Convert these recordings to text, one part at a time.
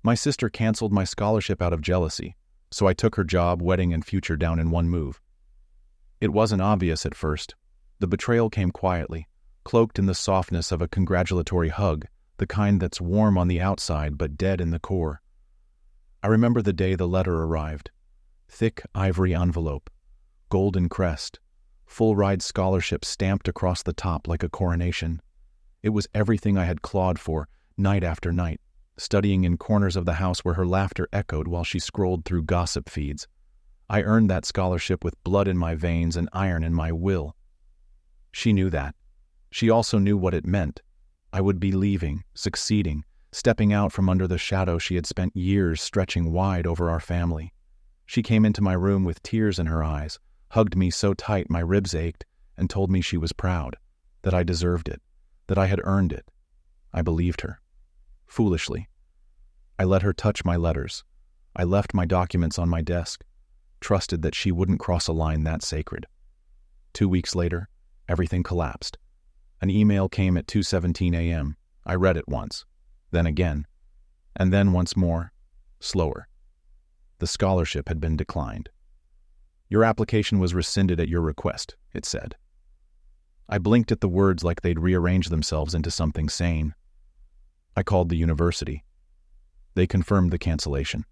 My sister canceled my scholarship out of jealousy, so I took her job, wedding, and future down in one move. It wasn't obvious at first. The betrayal came quietly, cloaked in the softness of a congratulatory hug, the kind that's warm on the outside but dead in the core. I remember the day the letter arrived. Thick ivory envelope, golden crest, full-ride scholarship stamped across the top like a coronation. It was everything I had clawed for, night after night, studying in corners of the house where her laughter echoed while she scrolled through gossip feeds. I earned that scholarship with blood in my veins and iron in my will. She knew that. She also knew what it meant. I would be leaving, succeeding, stepping out from under the shadow she had spent years stretching wide over our family. She came into my room with tears in her eyes, hugged me so tight my ribs ached, and told me she was proud, that I deserved it, that I had earned it. I believed her. Foolishly. I let her touch my letters. I left my documents on my desk, trusted that she wouldn't cross a line that sacred. 2 weeks later, everything collapsed. An email came at 2:17 a.m. I read it once, then again, and then once more, slower. The scholarship had been declined. Your application was rescinded at your request, it said. I blinked at the words like they'd rearranged themselves into something sane. I called the university. They confirmed the cancellation.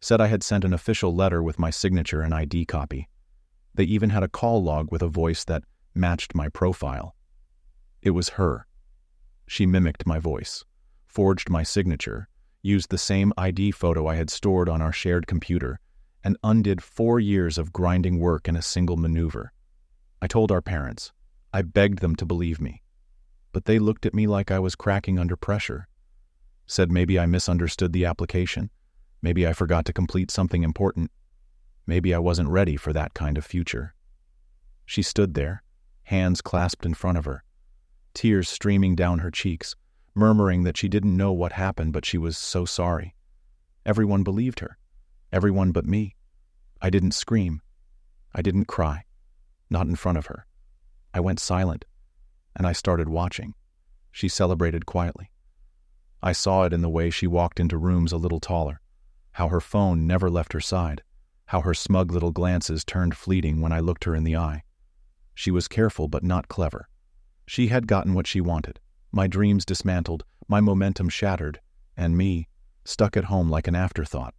Said I had sent an official letter with my signature and ID copy. They even had a call log with a voice that matched my profile. It was her. She mimicked my voice, forged my signature, used the same ID photo I had stored on our shared computer, and undid 4 years of grinding work in a single maneuver. I told our parents. I begged them to believe me. But they looked at me like I was cracking under pressure. Said maybe I misunderstood the application. Maybe I forgot to complete something important. Maybe I wasn't ready for that kind of future. She stood there, hands clasped in front of her, tears streaming down her cheeks, murmuring that she didn't know what happened, but she was so sorry. Everyone believed her. Everyone but me. I didn't scream. I didn't cry. Not in front of her. I went silent, and I started watching. She celebrated quietly. I saw it in the way she walked into rooms a little taller, how her phone never left her side, how her smug little glances turned fleeting when I looked her in the eye. She was careful but not clever. She had gotten what she wanted, my dreams dismantled, my momentum shattered, and me, stuck at home like an afterthought.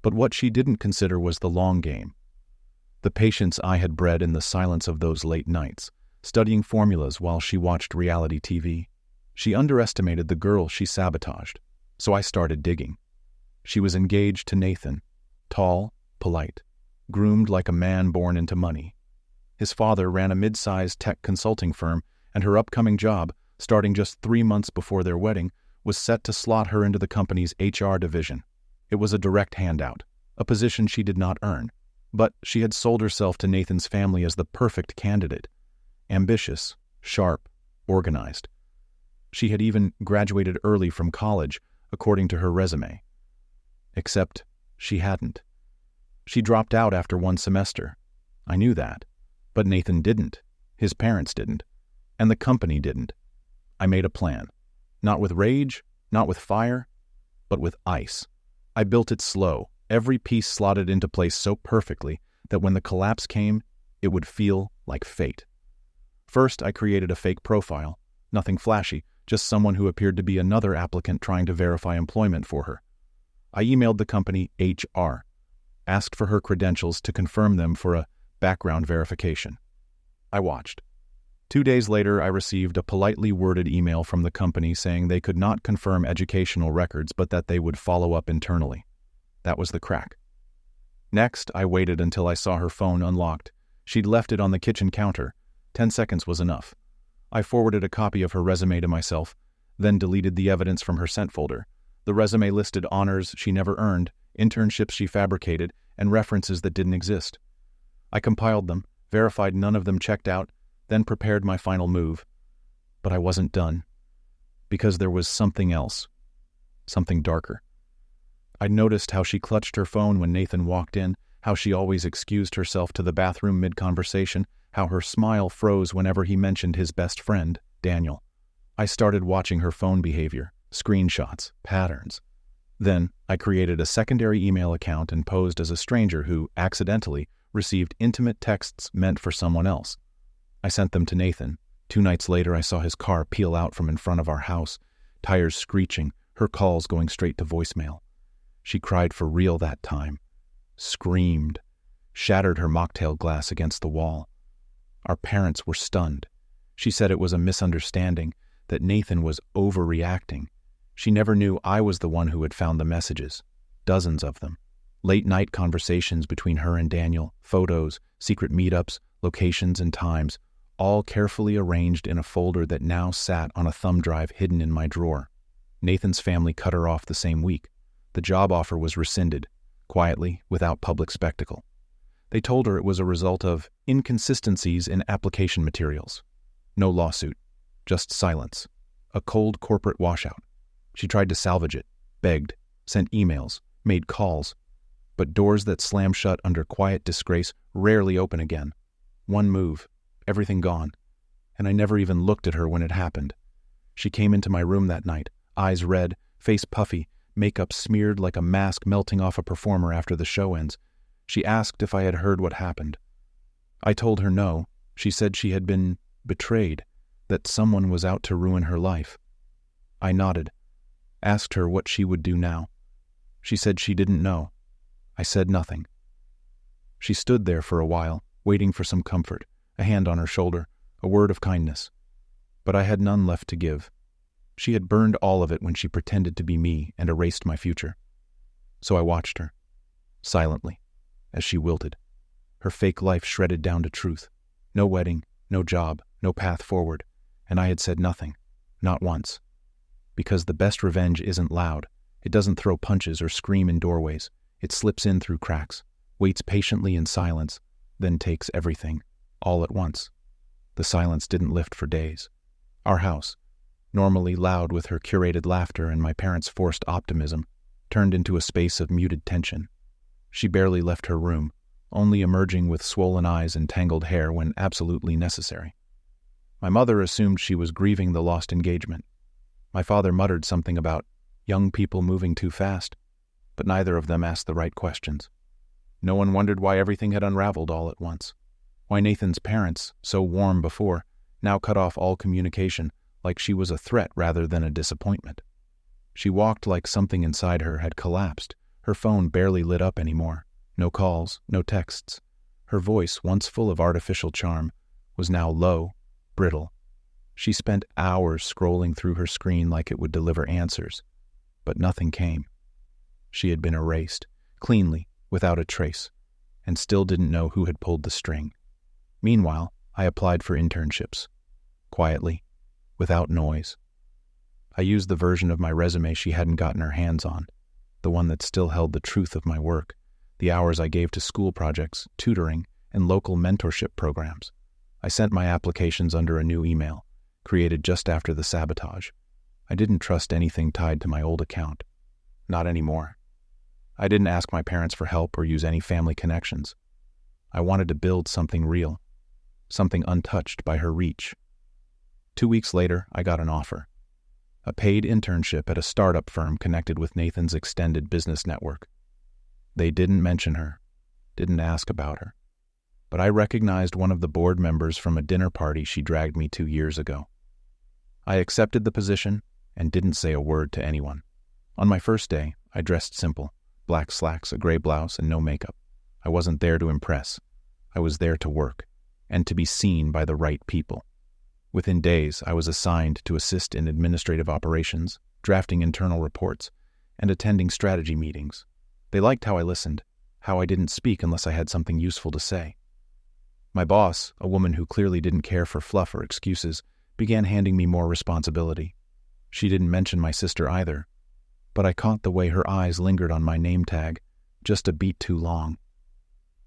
But what she didn't consider was the long game. The patience I had bred in the silence of those late nights, studying formulas while she watched reality TV. She underestimated the girl she sabotaged, so I started digging. She was engaged to Nathan, tall, polite, groomed like a man born into money. His father ran a mid-sized tech consulting firm, and her upcoming job, starting just 3 months before their wedding, was set to slot her into the company's HR division. It was a direct handout, a position she did not earn, but she had sold herself to Nathan's family as the perfect candidate. Ambitious, sharp, organized. She had even graduated early from college, according to her resume. Except she hadn't. She dropped out after 1 semester. I knew that. But Nathan didn't. His parents didn't. And the company didn't. I made a plan. Not with rage, not with fire, but with ice. I built it slow, every piece slotted into place so perfectly that when the collapse came, it would feel like fate. First, I created a fake profile. Nothing flashy, just someone who appeared to be another applicant trying to verify employment for her. I emailed the company HR, asked for her credentials to confirm them for a background verification. I watched. 2 days later, I received a politely worded email from the company saying they could not confirm educational records but that they would follow up internally. That was the crack. Next, I waited until I saw her phone unlocked. She'd left it on the kitchen counter. 10 seconds was enough. I forwarded a copy of her resume to myself, then deleted the evidence from her sent folder. The resume listed honors she never earned, internships she fabricated, and references that didn't exist. I compiled them, verified none of them checked out, then prepared my final move. But I wasn't done. Because there was something else. Something darker. I noticed how she clutched her phone when Nathan walked in, how she always excused herself to the bathroom mid-conversation, how her smile froze whenever he mentioned his best friend, Daniel. I started watching her phone behavior, screenshots, patterns. Then, I created a secondary email account and posed as a stranger who, accidentally, received intimate texts meant for someone else. I sent them to Nathan. 2 nights later, I saw his car peel out from in front of our house, tires screeching, her calls going straight to voicemail. She cried for real that time. Screamed. Shattered her mocktail glass against the wall. Our parents were stunned. She said it was a misunderstanding, that Nathan was overreacting. She never knew I was the one who had found the messages. Dozens of them. Late-night conversations between her and Daniel, photos, secret meetups, locations and times, all carefully arranged in a folder that now sat on a thumb drive hidden in my drawer. Nathan's family cut her off the same week. The job offer was rescinded, quietly, without public spectacle. They told her it was a result of inconsistencies in application materials. No lawsuit, just silence. A cold corporate washout. She tried to salvage it, begged, sent emails, made calls. But doors that slam shut under quiet disgrace rarely open again. One move, everything gone. And I never even looked at her when it happened. She came into my room that night, eyes red, face puffy, makeup smeared like a mask melting off a performer after the show ends. She asked if I had heard what happened. I told her no. She said she had been betrayed, that someone was out to ruin her life. I nodded, asked her what she would do now. She said she didn't know. I said nothing. She stood there for a while, waiting for some comfort, a hand on her shoulder, a word of kindness. But I had none left to give. She had burned all of it when she pretended to be me and erased my future. So I watched her, silently, as she wilted, her fake life shredded down to truth. No wedding, no job, no path forward, and I had said nothing, not once. Because the best revenge isn't loud. It doesn't throw punches or scream in doorways. It slips in through cracks, waits patiently in silence, then takes everything, all at once. The silence didn't lift for days. Our house, normally loud with her curated laughter and my parents' forced optimism, turned into a space of muted tension. She barely left her room, only emerging with swollen eyes and tangled hair when absolutely necessary. My mother assumed she was grieving the lost engagement. My father muttered something about young people moving too fast, but neither of them asked the right questions. No one wondered why everything had unraveled all at once. Why Nathan's parents, so warm before, now cut off all communication, like she was a threat rather than a disappointment. She walked like something inside her had collapsed. Her phone barely lit up anymore. No calls, no texts. Her voice, once full of artificial charm, was now low, brittle. She spent hours scrolling through her screen like it would deliver answers, but nothing came. She had been erased, cleanly, without a trace, and still didn't know who had pulled the string. Meanwhile, I applied for internships, quietly, without noise. I used the version of my resume she hadn't gotten her hands on, the one that still held the truth of my work, the hours I gave to school projects, tutoring, and local mentorship programs. I sent my applications under a new email, created just after the sabotage. I didn't trust anything tied to my old account. Not anymore. I didn't ask my parents for help or use any family connections. I wanted to build something real, something untouched by her reach. 2 weeks later, I got an offer. A paid internship at a startup firm connected with Nathan's extended business network. They didn't mention her, didn't ask about her. But I recognized one of the board members from a dinner party she dragged me 2 years ago. I accepted the position and didn't say a word to anyone. On my first day, I dressed simple, black slacks, a gray blouse, and no makeup. I wasn't there to impress. I was there to work, and to be seen by the right people. Within days, I was assigned to assist in administrative operations, drafting internal reports, and attending strategy meetings. They liked how I listened, how I didn't speak unless I had something useful to say. My boss, a woman who clearly didn't care for fluff or excuses, began handing me more responsibility. She didn't mention my sister either, but I caught the way her eyes lingered on my name tag, just a beat too long.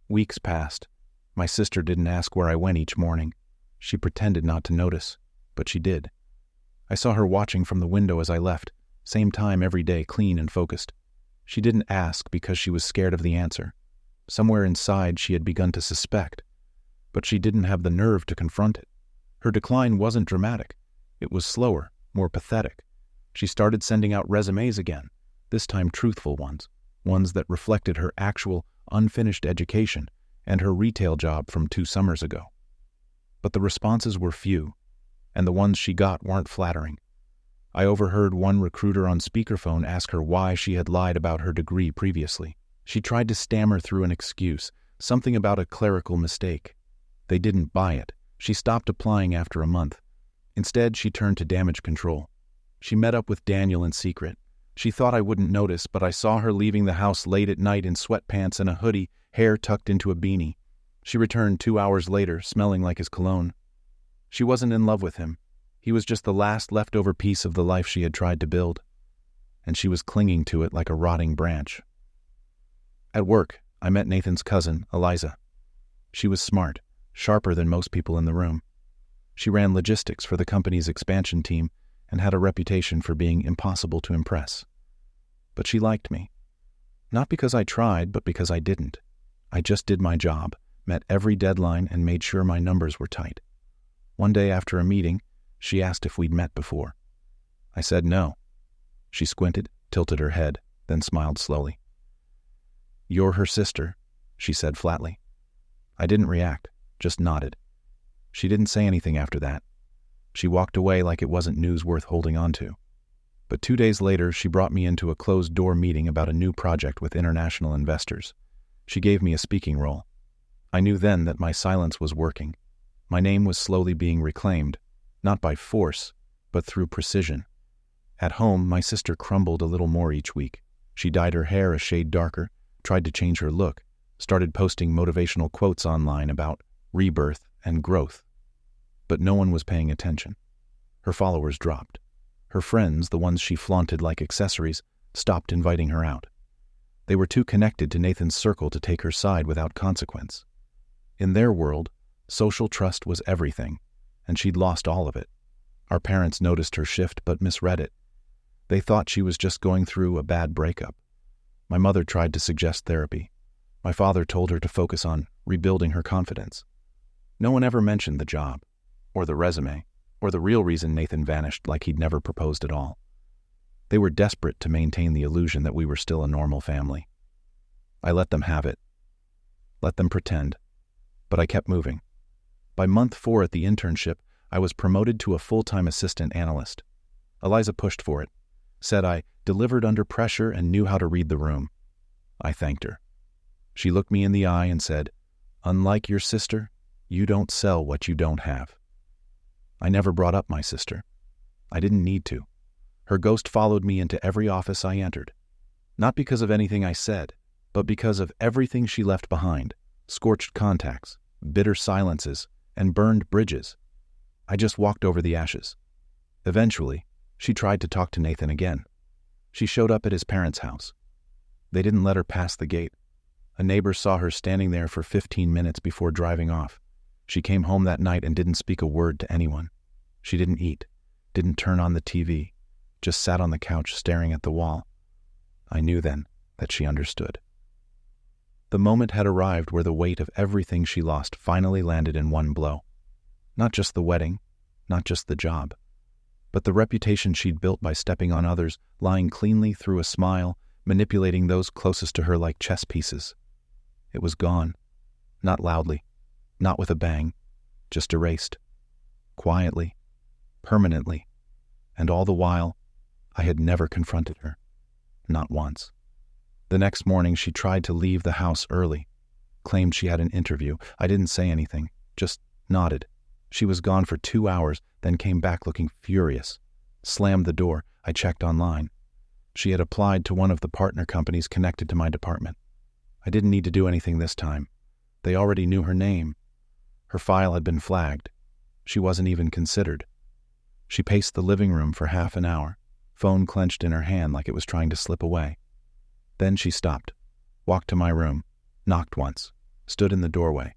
Weeks passed. My sister didn't ask where I went each morning. She pretended not to notice, but she did. I saw her watching from the window as I left, same time every day, clean and focused. She didn't ask because she was scared of the answer. Somewhere inside she had begun to suspect, but she didn't have the nerve to confront it. Her decline wasn't dramatic. It was slower, more pathetic. She started sending out resumes again, this time truthful ones that reflected her actual, unfinished education and her retail job from 2 summers ago. But the responses were few, and the ones she got weren't flattering. I overheard one recruiter on speakerphone ask her why she had lied about her degree previously. She tried to stammer through an excuse, something about a clerical mistake. They didn't buy it. She stopped applying after a month. Instead, she turned to damage control. She met up with Daniel in secret. She thought I wouldn't notice, but I saw her leaving the house late at night in sweatpants and a hoodie, hair tucked into a beanie. She returned 2 hours later, smelling like his cologne. She wasn't in love with him. He was just the last leftover piece of the life she had tried to build, and she was clinging to it like a rotting branch. At work, I met Nathan's cousin, Eliza. She was smart, sharper than most people in the room. She ran logistics for the company's expansion team and had a reputation for being impossible to impress. But she liked me. Not because I tried, but because I didn't. I just did my job, met every deadline, and made sure my numbers were tight. One day after a meeting, she asked if we'd met before. I said no. She squinted, tilted her head, then smiled slowly. "You're her sister," she said flatly. I didn't react, just nodded. She didn't say anything after that. She walked away like it wasn't news worth holding on to. But 2 days later, she brought me into a closed-door meeting about a new project with international investors. She gave me a speaking role. I knew then that my silence was working. My name was slowly being reclaimed, not by force, but through precision. At home, my sister crumbled a little more each week. She dyed her hair a shade darker, tried to change her look, started posting motivational quotes online about rebirth and growth. But no one was paying attention. Her followers dropped. Her friends, the ones she flaunted like accessories, stopped inviting her out. They were too connected to Nathan's circle to take her side without consequence. In their world, social trust was everything, and she'd lost all of it. Our parents noticed her shift but misread it. They thought she was just going through a bad breakup. My mother tried to suggest therapy. My father told her to focus on rebuilding her confidence. No one ever mentioned the job, or the resume, or the real reason Nathan vanished like he'd never proposed at all. They were desperate to maintain the illusion that we were still a normal family. I let them have it. Let them pretend. But I kept moving. By month 4 at the internship, I was promoted to a full-time assistant analyst. Eliza pushed for it, said I delivered under pressure and knew how to read the room. I thanked her. She looked me in the eye and said, "Unlike your sister, you don't sell what you don't have." I never brought up my sister. I didn't need to. Her ghost followed me into every office I entered. Not because of anything I said, but because of everything she left behind: scorched contacts, bitter silences, and burned bridges. I just walked over the ashes. Eventually, she tried to talk to Nathan again. She showed up at his parents' house. They didn't let her pass the gate. A neighbor saw her standing there for 15 minutes before driving off. She came home that night and didn't speak a word to anyone. She didn't eat, didn't turn on the TV, just sat on the couch staring at the wall. I knew then that she understood. The moment had arrived where the weight of everything she lost finally landed in one blow. Not just the wedding, not just the job, but the reputation she'd built by stepping on others, lying cleanly through a smile, manipulating those closest to her like chess pieces. It was gone. Not loudly, not with a bang, just erased. Quietly, permanently, and all the while, I had never confronted her. Not once. The next morning, she tried to leave the house early, claimed she had an interview. I didn't say anything, just nodded. She was gone for 2 hours, then came back looking furious. Slammed the door. I checked online. She had applied to one of the partner companies connected to my department. I didn't need to do anything this time. They already knew her name. Her file had been flagged. She wasn't even considered. She paced the living room for half an hour, phone clenched in her hand like it was trying to slip away. Then she stopped, walked to my room, knocked once, stood in the doorway.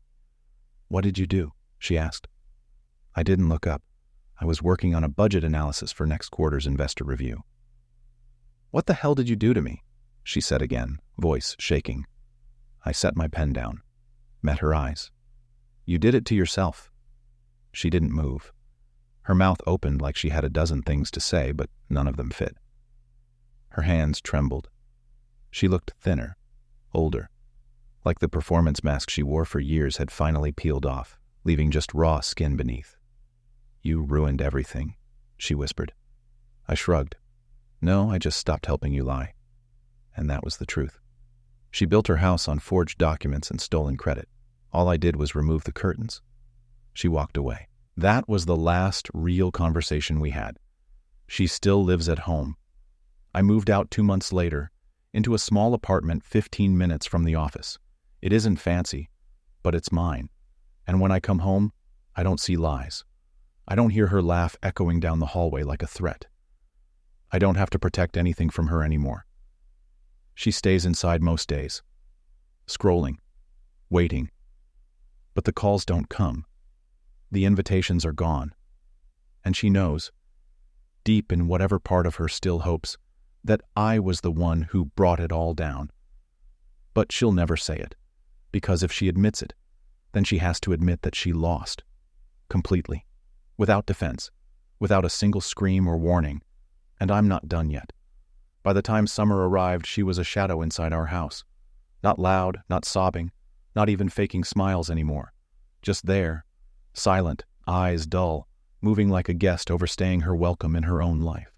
"What did you do?" she asked. I didn't look up. I was working on a budget analysis for next quarter's investor review. "What the hell did you do to me?" she said again, voice shaking. I set my pen down, met her eyes. "You did it to yourself." She didn't move. Her mouth opened like she had a dozen things to say, but none of them fit. Her hands trembled. She looked thinner, older, like the performance mask she wore for years had finally peeled off, leaving just raw skin beneath. "You ruined everything," she whispered. I shrugged. "No, I just stopped helping you lie." And that was the truth. She built her house on forged documents and stolen credit. All I did was remove the curtains. She walked away. That was the last real conversation we had. She still lives at home. I moved out 2 months later, into a small apartment 15 minutes from the office. It isn't fancy, but it's mine. And when I come home, I don't see lies. I don't hear her laugh echoing down the hallway like a threat. I don't have to protect anything from her anymore. She stays inside most days, scrolling, waiting. But the calls don't come. The invitations are gone. And she knows, deep in whatever part of her still hopes, that I was the one who brought it all down. But she'll never say it, because if she admits it, then she has to admit that she lost. Completely. Without defense. Without a single scream or warning. And I'm not done yet. By the time summer arrived, she was a shadow inside our house. Not loud, not sobbing, not even faking smiles anymore. Just there, silent, eyes dull, moving like a guest overstaying her welcome in her own life.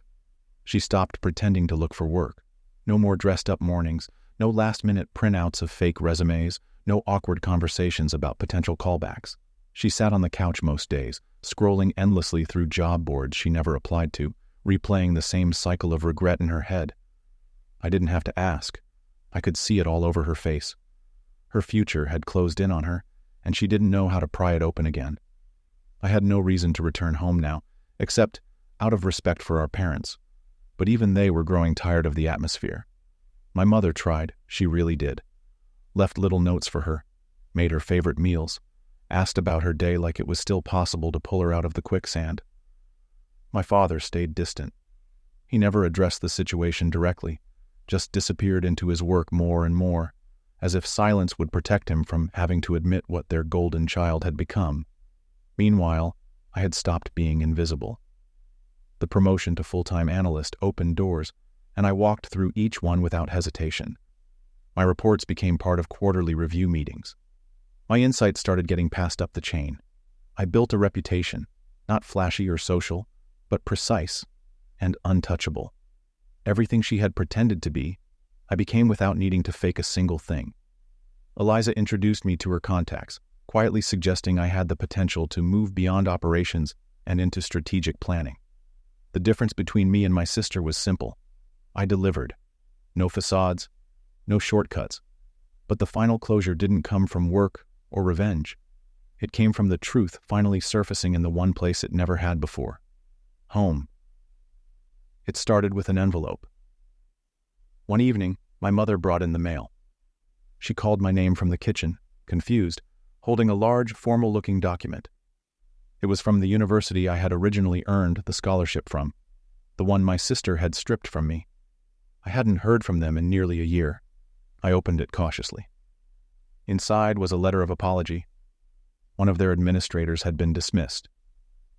She stopped pretending to look for work. No more dressed-up mornings, no last-minute printouts of fake resumes, no awkward conversations about potential callbacks. She sat on the couch most days, scrolling endlessly through job boards she never applied to, replaying the same cycle of regret in her head. I didn't have to ask. I could see it all over her face. Her future had closed in on her, and she didn't know how to pry it open again. I had no reason to return home now, except out of respect for our parents. But even they were growing tired of the atmosphere. My mother tried, she really did. Left little notes for her, made her favorite meals, asked about her day like it was still possible to pull her out of the quicksand. My father stayed distant. He never addressed the situation directly, just disappeared into his work more and more, as if silence would protect him from having to admit what their golden child had become. Meanwhile, I had stopped being invisible. The promotion to full-time analyst opened doors, and I walked through each one without hesitation. My reports became part of quarterly review meetings. My insights started getting passed up the chain. I built a reputation, not flashy or social, but precise and untouchable. Everything she had pretended to be, I became without needing to fake a single thing. Eliza introduced me to her contacts, quietly suggesting I had the potential to move beyond operations and into strategic planning. The difference between me and my sister was simple. I delivered. No facades, no shortcuts. But the final closure didn't come from work or revenge. It came from the truth finally surfacing in the one place it never had before. Home. It started with an envelope. One evening, my mother brought in the mail. She called my name from the kitchen, confused, holding a large, formal-looking document. It was from the university I had originally earned the scholarship from, the one my sister had stripped from me. I hadn't heard from them in nearly a year. I opened it cautiously. Inside was a letter of apology. One of their administrators had been dismissed,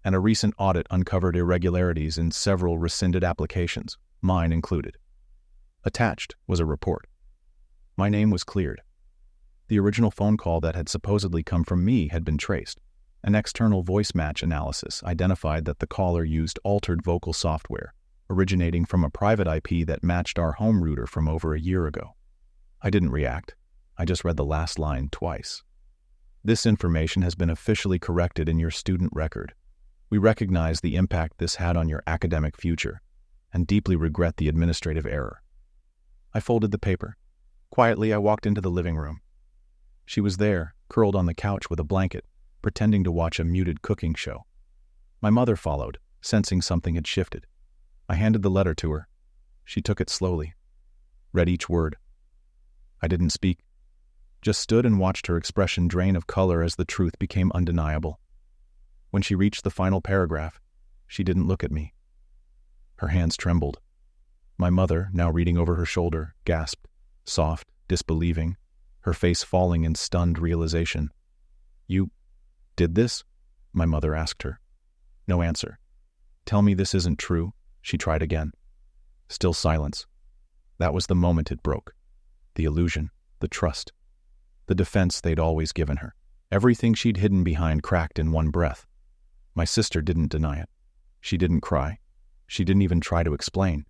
and a recent audit uncovered irregularities in several rescinded applications, mine included. Attached was a report. My name was cleared. The original phone call that had supposedly come from me had been traced. An external voice match analysis identified that the caller used altered vocal software, originating from a private IP that matched our home router from over a year ago. I didn't react. I just read the last line twice. This information has been officially corrected in your student record. We recognize the impact this had on your academic future and deeply regret the administrative error. I folded the paper. Quietly, I walked into the living room. She was there, curled on the couch with a blanket, pretending to watch a muted cooking show. My mother followed, sensing something had shifted. I handed the letter to her. She took it slowly, read each word. I didn't speak, just stood and watched her expression drain of color as the truth became undeniable. When she reached the final paragraph, she didn't look at me. Her hands trembled. My mother, now reading over her shoulder, gasped, soft, disbelieving, her face falling in stunned realization. "You did this?" my mother asked her. No answer. "Tell me this isn't true," she tried again. Still silence. That was the moment it broke. The illusion, the trust, the defense they'd always given her. Everything she'd hidden behind cracked in one breath. My sister didn't deny it. She didn't cry. She didn't even try to explain.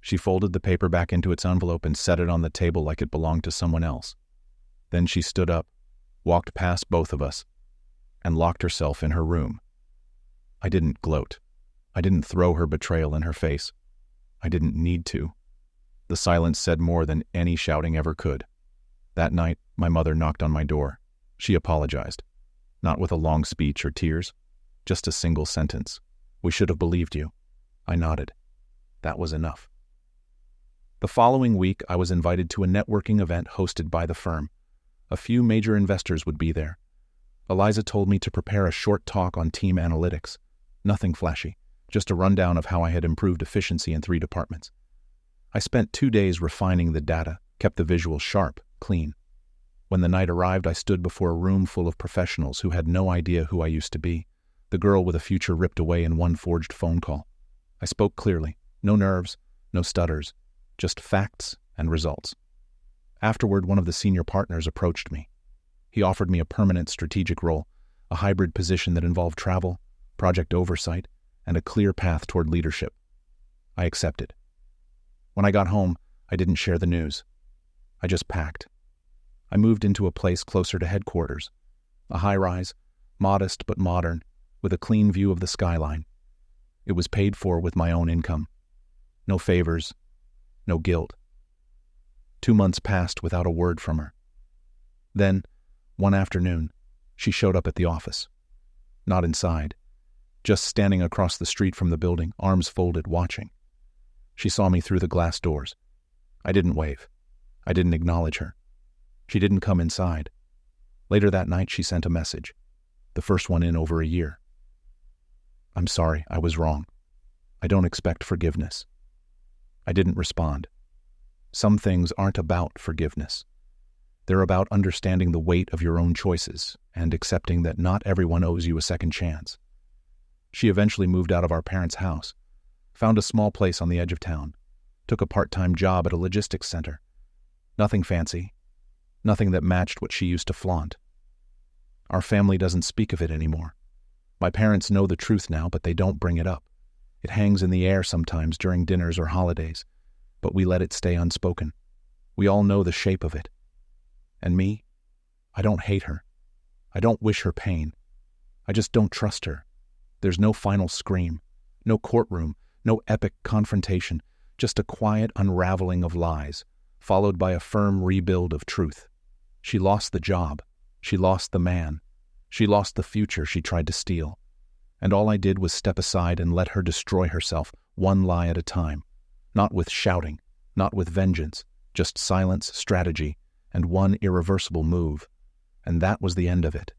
She folded the paper back into its envelope and set it on the table like it belonged to someone else. Then she stood up, walked past both of us, and locked herself in her room. I didn't gloat. I didn't throw her betrayal in her face. I didn't need to. The silence said more than any shouting ever could. That night, my mother knocked on my door. She apologized. Not with a long speech or tears, just a single sentence. "We should have believed you." I nodded. That was enough. The following week, I was invited to a networking event hosted by the firm. A few major investors would be there. Eliza told me to prepare a short talk on team analytics. Nothing flashy, just a rundown of how I had improved efficiency in 3 departments. I spent 2 days refining the data, kept the visuals sharp, clean. When the night arrived, I stood before a room full of professionals who had no idea who I used to be, the girl with a future ripped away in one forged phone call. I spoke clearly, no nerves, no stutters, just facts and results. Afterward, one of the senior partners approached me. He offered me a permanent strategic role, a hybrid position that involved travel, project oversight, and a clear path toward leadership. I accepted. When I got home, I didn't share the news. I just packed. I moved into a place closer to headquarters, a high-rise, modest but modern, with a clean view of the skyline. It was paid for with my own income. No favors, no guilt. 2 months passed without a word from her. Then, one afternoon, she showed up at the office. Not inside, just standing across the street from the building, arms folded, watching. She saw me through the glass doors. I didn't wave. I didn't acknowledge her. She didn't come inside. Later that night, she sent a message, the first one in over a year. "I'm sorry, I was wrong. I don't expect forgiveness." I didn't respond. Some things aren't about forgiveness. They're about understanding the weight of your own choices and accepting that not everyone owes you a second chance. She eventually moved out of our parents' house, found a small place on the edge of town, took a part-time job at a logistics center. Nothing fancy, nothing that matched what she used to flaunt. Our family doesn't speak of it anymore. My parents know the truth now, but they don't bring it up. It hangs in the air sometimes during dinners or holidays, but we let it stay unspoken. We all know the shape of it. And me? I don't hate her. I don't wish her pain. I just don't trust her. There's no final scream, no courtroom, no epic confrontation, just a quiet unraveling of lies, followed by a firm rebuild of truth. She lost the job. She lost the man. She lost the future she tried to steal. And all I did was step aside and let her destroy herself, one lie at a time. Not with shouting, not with vengeance, just silence, strategy, and one irreversible move. And that was the end of it.